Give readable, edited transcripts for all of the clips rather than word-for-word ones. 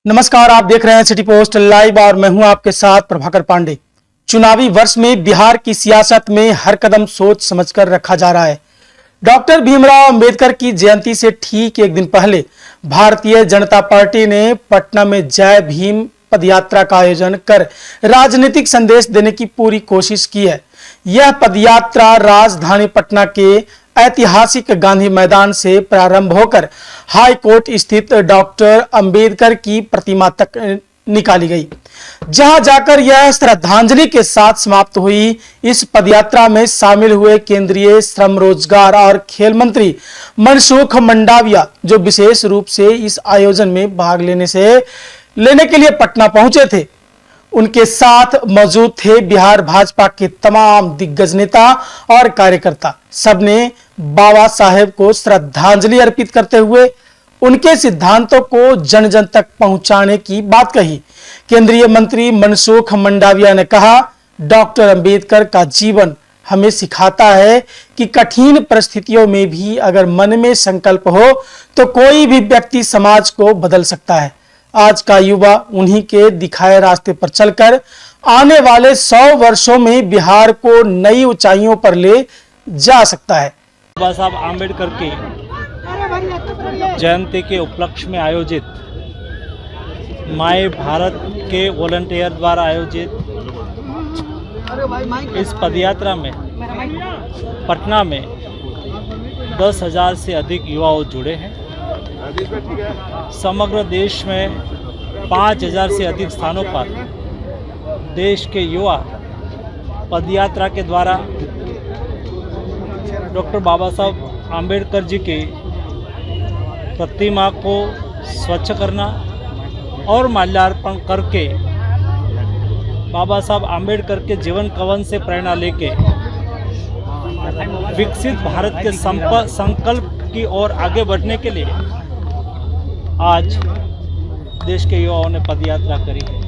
नमस्कार, आप देख रहे हैं सिटी पोस्ट लाइव और मैं हूं आपके साथ प्रभाकर पांडे। चुनावी वर्ष में बिहार की सियासत में हर कदम सोच समझकर रखा जा रहा है। डॉक्टर भीमराव अंबेडकर की जयंती से ठीक एक दिन पहले भारतीय जनता पार्टी ने पटना में जय भीम पदयात्रा का आयोजन कर राजनीतिक संदेश देने की पूरी कोशिश की है। यह पदयात्रा राजधानी पटना के ऐतिहासिक गांधी मैदान से प्रारंभ होकर हाई कोर्ट स्थित डॉक्टर अंबेडकर की प्रतिमा तक निकाली गई, जहां जाकर यह श्रद्धांजलि के साथ समाप्त हुई। इस पदयात्रा में शामिल हुए केंद्रीय श्रम, रोजगार और खेल मंत्री मनसुख मंडाविया, जो विशेष रूप से इस आयोजन में भाग लेने के लिए पटना पहुंचे थे। उनके साथ मौजूद थे बिहार भाजपा के तमाम दिग्गज नेता और कार्यकर्ता। सबने बाबा साहेब को श्रद्धांजलि अर्पित करते हुए उनके सिद्धांतों को जन जन तक पहुंचाने की बात कही। केंद्रीय मंत्री मनसुख मंडाविया ने कहा, डॉक्टर अंबेडकर का जीवन हमें सिखाता है कि कठिन परिस्थितियों में भी अगर मन में संकल्प हो तो कोई भी व्यक्ति समाज को बदल सकता है। आज का युवा उन्हीं के दिखाए रास्ते पर चलकर आने वाले 100 वर्षों में बिहार को नई ऊंचाइयों पर ले जा सकता है। बाबा साहब आम्बेडकर की जयंती के उपलक्ष्य में आयोजित माय भारत के वॉलंटियर द्वारा आयोजित इस पदयात्रा में पटना में 10,000 से अधिक युवाओं जुड़े हैं। समग्र देश में 5,000 से अधिक स्थानों पर देश के युवा पदयात्रा के द्वारा डॉक्टर बाबा साहब आम्बेडकर जी की प्रतिमा को स्वच्छ करना और माल्यार्पण करके बाबा साहब आम्बेडकर के जीवन कवन से प्रेरणा लेके विकसित भारत के संकल्प की ओर आगे बढ़ने के लिए आज देश के युवाओं ने पदयात्रा करी है।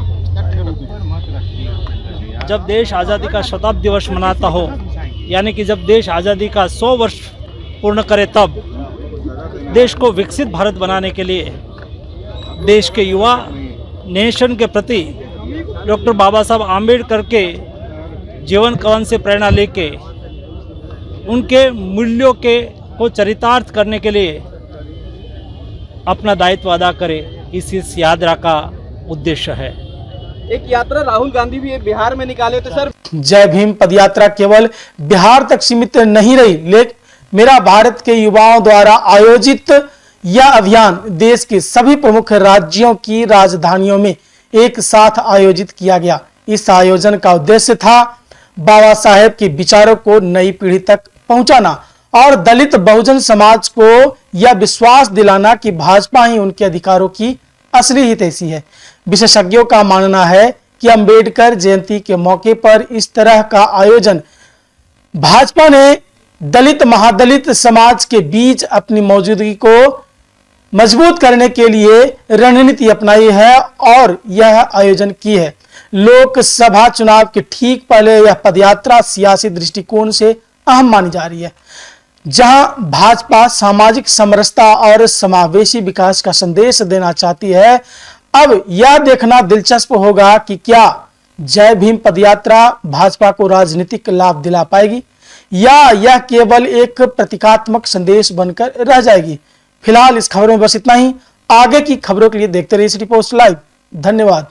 जब देश आज़ादी का शताब्दी वर्ष मनाता हो, यानी कि जब देश आज़ादी का 100 वर्ष पूर्ण करे, तब देश को विकसित भारत बनाने के लिए देश के युवा नेशन के प्रति डॉक्टर बाबा साहब आम्बेडकर के जीवन कवन से प्रेरणा लेके उनके मूल्यों को चरितार्थ करने के लिए अपना दायित्व अदा करे, इस यात्रा का उद्देश्य है। एक यात्रा राहुल गांधी भी बिहार में निकाले थे सर। जय भीम पदयात्रा केवल बिहार तक सीमित नहीं रही, लेकिन मेरा भारत के युवाओं द्वारा आयोजित यह अभियान देश के सभी प्रमुख राज्यों की राजधानियों में एक साथ आयोजित किया गया। इस आयोजन का उद्देश्य था बाबा साहेब के विचारों को नई पीढ़ी तक पहुंचाना और दलित बहुजन समाज को यह विश्वास दिलाना कि भाजपा ही उनके अधिकारों की असली हितैषी है। विशेषज्ञों का मानना है कि अंबेडकर जयंती के मौके पर इस तरह का आयोजन भाजपा ने दलित महादलित समाज के बीच अपनी मौजूदगी को मजबूत करने के लिए रणनीति अपनाई है और यह आयोजन की है। लोकसभा चुनाव के ठीक पहले यह पदयात्रा सियासी दृष्टिकोण से अहम मानी जा रही है, जहां भाजपा सामाजिक समरसता और समावेशी विकास का संदेश देना चाहती है। अब यह देखना दिलचस्प होगा कि क्या जय भीम पदयात्रा भाजपा को राजनीतिक लाभ दिला पाएगी या यह केवल एक प्रतीकात्मक संदेश बनकर रह जाएगी। फिलहाल इस खबरों में बस इतना ही। आगे की खबरों के लिए देखते रहिए सिटी पोस्ट लाइव। धन्यवाद।